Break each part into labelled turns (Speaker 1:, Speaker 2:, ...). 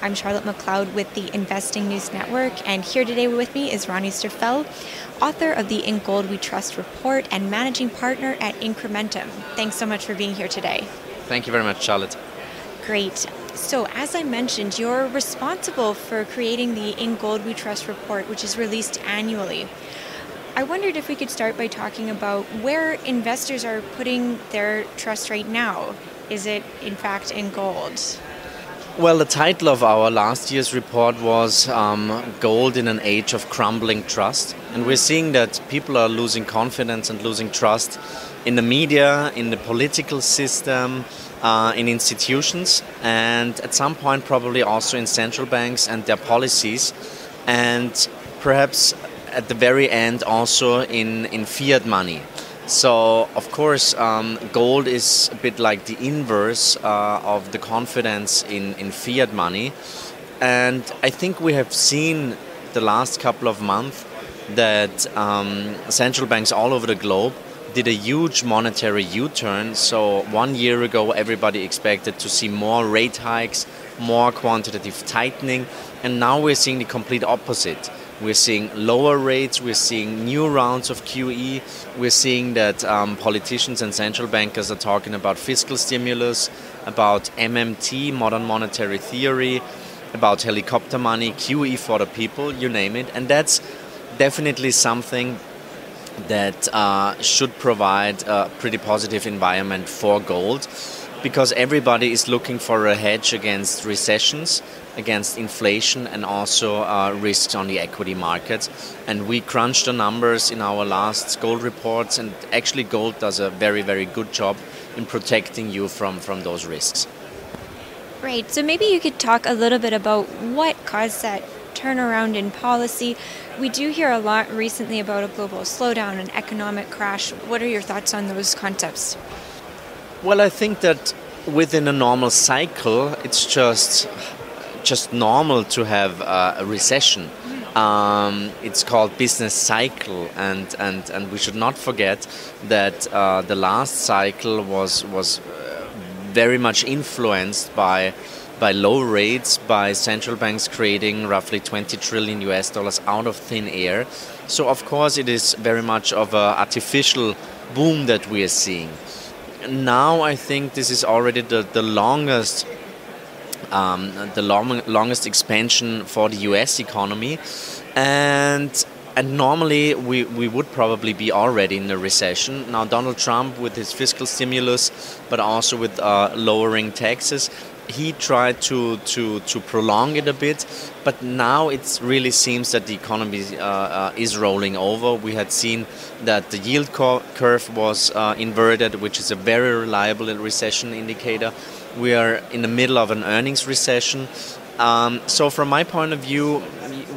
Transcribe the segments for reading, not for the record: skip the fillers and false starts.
Speaker 1: I'm Charlotte McLeod with the Investing News Network, and here today with me is Ronnie Sterfel, author of the In Gold We Trust report and managing partner at Incrementum. Thanks so much for being here today.
Speaker 2: Thank you very much, Charlotte.
Speaker 1: Great. So, as I mentioned, you're responsible for creating the In Gold We Trust report, which is released annually. I wondered if we could start by talking about where investors are putting their trust right now. Is it, in fact, in gold?
Speaker 2: Well, the title of our last year's report was Gold in an Age of Crumbling Trust. And we're seeing that people are losing confidence and losing trust in the media, in the political system, in institutions, and at some point probably also in central banks and their policies. And perhaps at the very end also in fiat money. So, of course, gold is a bit like the inverse of the confidence in fiat money. And I think we have seen the last couple of months that central banks all over the globe did a huge monetary U-turn. So 1 year ago, everybody expected to see more rate hikes, more quantitative tightening. And now we're seeing the complete opposite. We're seeing lower rates, we're seeing new rounds of QE, we're seeing that politicians and central bankers are talking about fiscal stimulus, about MMT, modern monetary theory, about helicopter money, QE for the people, you name it. And that's definitely something that should provide a pretty positive environment for gold, because everybody is looking for a hedge against recessions, against inflation, and also risks on the equity markets. And we crunched the numbers in our last gold reports, and actually gold does a very, very good job in protecting you from those risks.
Speaker 1: Right, so maybe you could talk a little bit about what caused that turnaround in policy. We do hear a lot recently about a global slowdown, an economic crash. What are your thoughts on those concepts?
Speaker 2: Well, I think that within a normal cycle, it's just normal to have a recession. It's called business cycle, and we should not forget that the last cycle was very much influenced by low rates, by central banks creating roughly $20 trillion out of thin air. So of course it is very much of an artificial boom that we are seeing. Now I think this is already the longest longest expansion for the US economy, and normally we would probably be already in a recession. Now Donald Trump, with his fiscal stimulus, but also with lowering taxes, he tried to prolong it a bit, but now it really seems that the economy is rolling over. We had seen that the yield curve was inverted, which is a very reliable recession indicator. We are in the middle of an earnings recession. So from my point of view,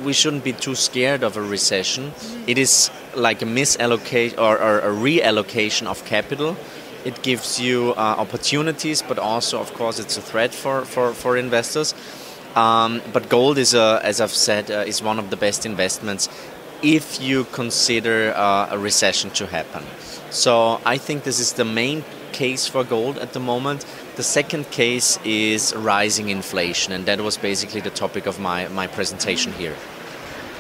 Speaker 2: we shouldn't be too scared of a recession. It is like a misallocation or a reallocation of capital. It gives you opportunities, but also, of course, it's a threat for investors. But gold is, as I've said, is one of the best investments if you consider a recession to happen. So I think this is the main case for gold at the moment. The second case is rising inflation, and that was basically the topic of my presentation here.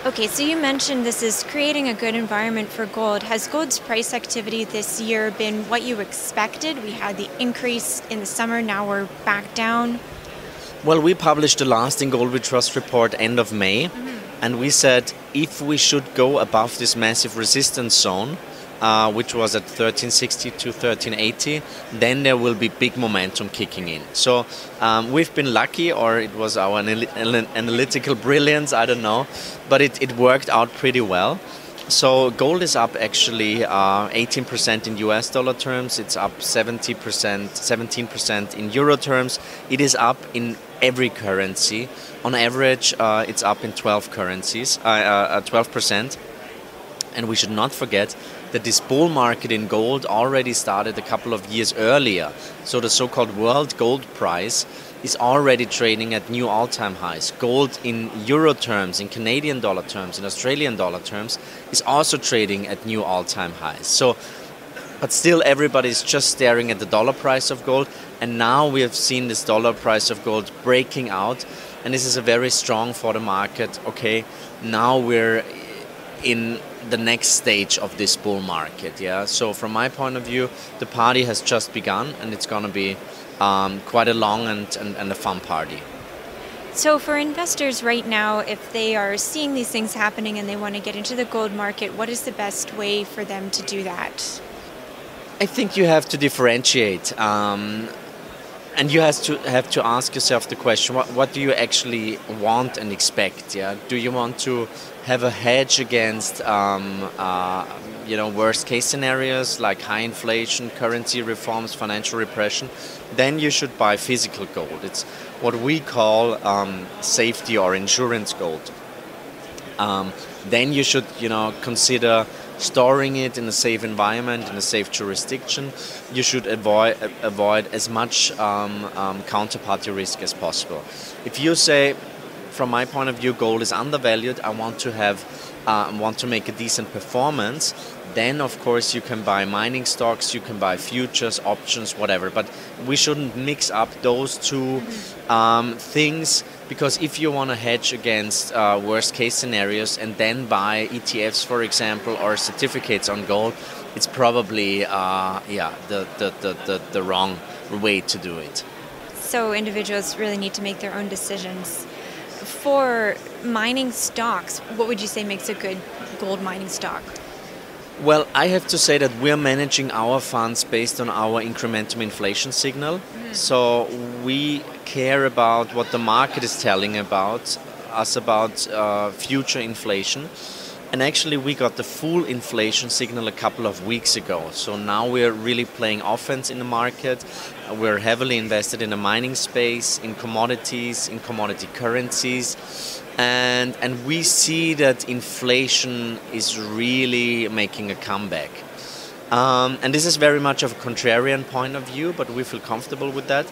Speaker 1: Okay, so you mentioned this is creating a good environment for gold. Has gold's price activity this year been what you expected? We had the increase in the summer, now we're back down.
Speaker 2: Well, we published the last In Gold We Trust report end of May, and we said if we should go above this massive resistance zone, which was at 1360 to 1380, then there will be big momentum kicking in. So we've been lucky, or it was our analytical brilliance, I don't know, but it worked out pretty well. So gold is up actually 18% in US dollar terms, it's up 17% in euro terms. It is up in every currency. On average, it's up in 12%. And we should not forget that this bull market in gold already started a couple of years earlier. So the so-called world gold price is already trading at new all-time highs. Gold in euro terms, in Canadian dollar terms, in Australian dollar terms is also trading at new all-time highs. So, but still everybody is just staring at the dollar price of gold, and now we have seen this dollar price of gold breaking out and this is a very strong for the market. Okay, now we're in the next stage of this bull market. Yeah. So from my point of view, the party has just begun, and it's going to be quite a long and a fun party.
Speaker 1: So for investors right now, if they are seeing these things happening and they want to get into the gold market, what is the best way for them to do that?
Speaker 2: I think you have to differentiate, and you have to ask yourself the question: what do you actually want and expect? Yeah, do you want to have a hedge against worst case scenarios like high inflation, currency reforms, financial repression? Then you should buy physical gold. It's what we call safety or insurance gold. Then you should consider storing it in a safe environment, in a safe jurisdiction. You should avoid as much counterparty risk as possible. If you say, from my point of view, gold is undervalued, I want to make a decent performance, then of course you can buy mining stocks, you can buy futures, options, whatever. But we shouldn't mix up those two things, because if you want to hedge against worst case scenarios and then buy ETFs, for example, or certificates on gold, it's probably the wrong way to do it.
Speaker 1: So individuals really need to make their own decisions. For mining stocks, what would you say makes a good gold mining stock?
Speaker 2: Well, I have to say that we're managing our funds based on our incrementum inflation signal. So we care about what the market is telling about future inflation. And actually we got the full inflation signal a couple of weeks ago. So now we're really playing offense in the market. We're heavily invested in the mining space, in commodities, in commodity currencies. And we see that inflation is really making a comeback. And this is very much of a contrarian point of view, but we feel comfortable with that.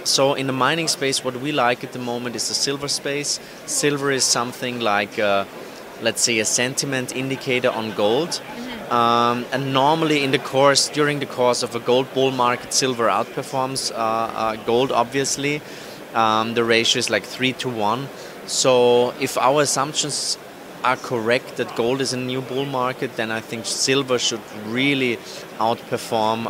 Speaker 2: So in the mining space, what we like at the moment is the silver space. Silver is something like, let's say, a sentiment indicator on gold. And normally during the course of a gold bull market, silver outperforms gold, obviously. The ratio is like 3-to-1. So if our assumptions are correct that gold is a new bull market, then I think silver should really outperform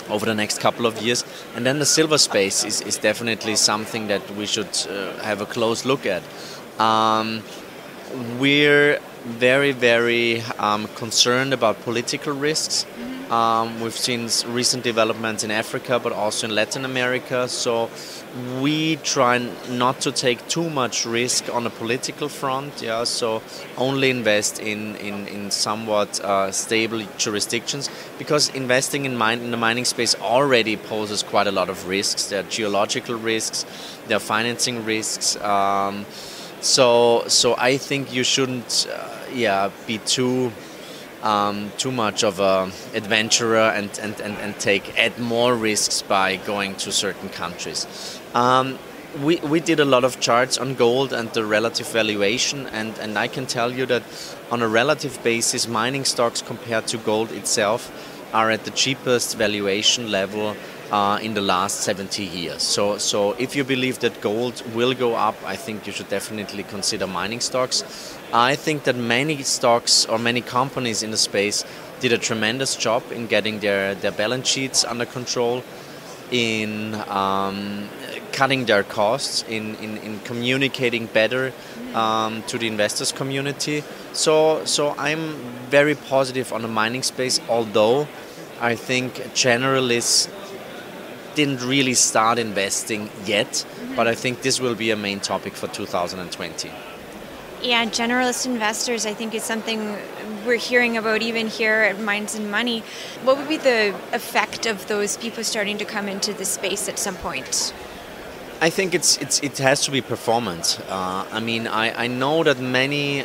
Speaker 2: over the next couple of years. And then the silver space is definitely something that we should have a close look at. We're very, very concerned about political risks. We've seen recent developments in Africa, but also in Latin America. So we try not to take too much risk on a political front. Yeah, so only invest in somewhat stable jurisdictions, because investing in the mining space already poses quite a lot of risks. There are geological risks, there are financing risks. So I think you shouldn't be too much of a adventurer and add more risks by going to certain countries. We did a lot of charts on gold and the relative valuation, and I can tell you that on a relative basis, mining stocks compared to gold itself are at the cheapest valuation level in the last 70 years. So if you believe that gold will go up, I think you should definitely consider mining stocks. I think that many stocks or many companies in the space did a tremendous job in getting their balance sheets under control, in cutting their costs, in communicating better to the investors community. So I'm very positive on the mining space, although I think generalists didn't really start investing yet, but I think this will be a main topic for 2020.
Speaker 1: Yeah, generalist investors, I think, is something we're hearing about even here at Minds and Money. What would be the effect of those people starting to come into the space at some point?
Speaker 2: I think it has to be performance. I know that many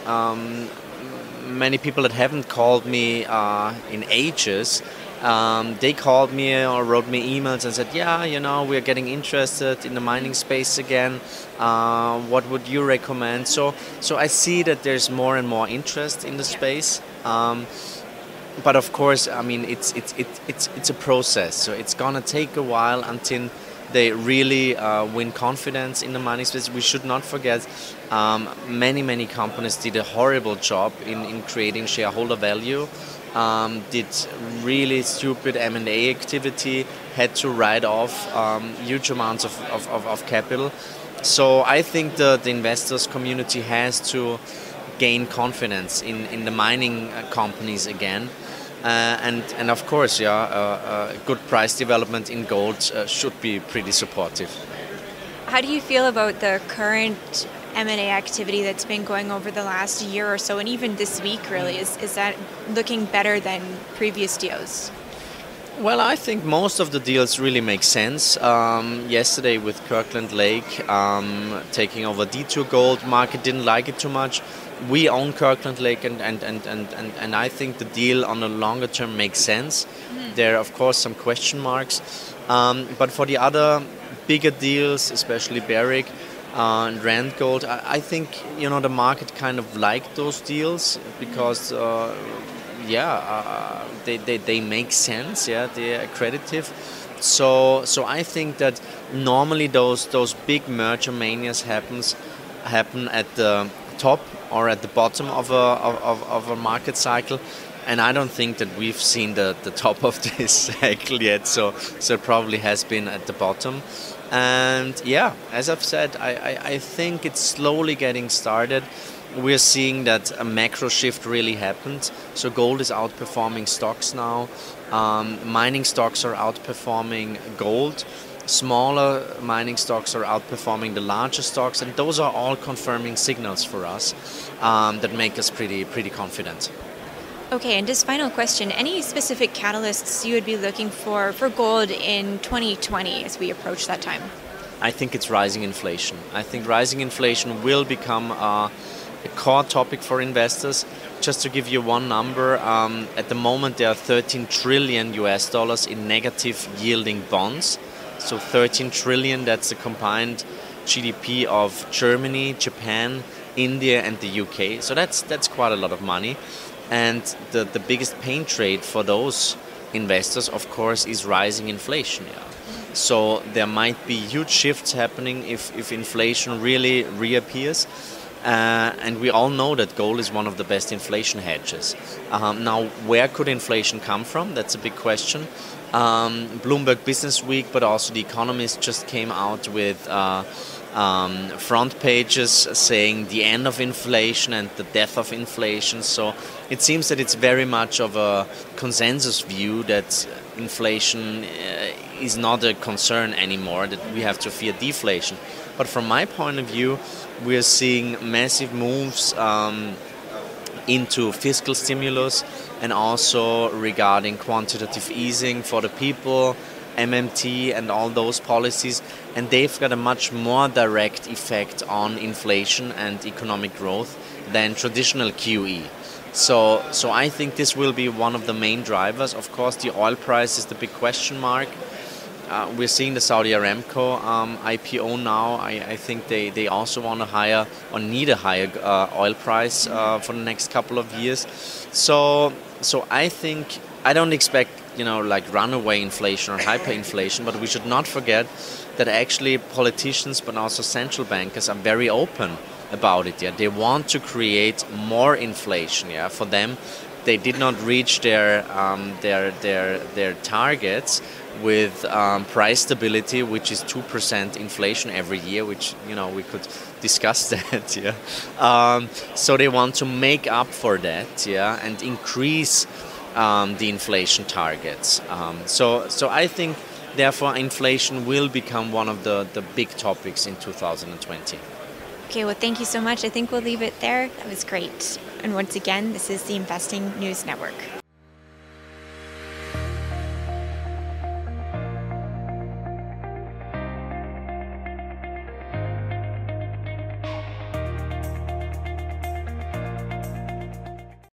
Speaker 2: people that haven't called me in ages, they called me or wrote me emails and said, we're getting interested in the mining space again. What would you recommend? So I see that there's more and more interest in the space. But of course, it's a process. So it's gonna take a while until they really win confidence in the mining space. We should not forget many companies did a horrible job in creating shareholder value, did really stupid M&A activity, had to write off huge amounts of capital. So I think the investors community has to gain confidence in the mining companies again. And of course, good price development in gold should be pretty supportive.
Speaker 1: How do you feel about the current M&A activity that's been going over the last year or so, and even this week really? Is that looking better than previous deals?
Speaker 2: Well, I think most of the deals really make sense. Yesterday with Kirkland Lake taking over D2 Gold, market didn't like it too much. We own Kirkland Lake, and I think the deal on the longer term makes sense. There are, of course, some question marks. But for the other bigger deals, especially Barrick and Randgold, I think the market kind of liked those deals because they make sense. Yeah, they're accretive. So I think that normally those big merger manias happen at the top or at the bottom of a market cycle, and I don't think that we've seen the top of this cycle yet. So it probably has been at the bottom. And yeah, as I've said, I think it's slowly getting started. We're seeing that a macro shift really happened. So gold is outperforming stocks now. Mining stocks are outperforming gold. Smaller mining stocks are outperforming the larger stocks, and those are all confirming signals for us that make us pretty confident.
Speaker 1: Okay, and just final question, any specific catalysts you would be looking for gold in 2020 as we approach that time?
Speaker 2: I think it's rising inflation. I think rising inflation will become a core topic for investors. Just to give you one number, at the moment there are $13 trillion in negative yielding bonds. So 13 trillion, that's the combined GDP of Germany, Japan, India and the UK. So that's quite a lot of money. And the biggest pain trade for those investors, of course, is rising inflation. Yeah. So there might be huge shifts happening if inflation really reappears. And we all know that gold is one of the best inflation hedges. Now, where could inflation come from? That's a big question. Bloomberg Business Week, but also The Economist just came out with front pages saying the end of inflation and the death of inflation. So it seems that it's very much of a consensus view that inflation is not a concern anymore, that we have to fear deflation. But from my point of view, we're seeing massive moves into fiscal stimulus and also regarding quantitative easing for the people, MMT and all those policies, and they've got a much more direct effect on inflation and economic growth than traditional QE. So I think this will be one of the main drivers. Of course, the oil price is the big question mark. We're seeing the Saudi Aramco IPO now. I think they also want a higher or need a higher oil price for the next couple of years. So I think I don't expect like runaway inflation or hyperinflation, but we should not forget that actually politicians but also central bankers are very open about it. Yeah, they want to create more inflation. Yeah, for them, they did not reach their targets with price stability, which is 2% inflation every year, which we could discuss that. Yeah, so they want to make up for that. Yeah, and increase the inflation targets. So I think therefore inflation will become one of the big topics in 2020.
Speaker 1: Okay, well, thank you so much. I think we'll leave it there. That was great. And once again, this is the Investing News Network.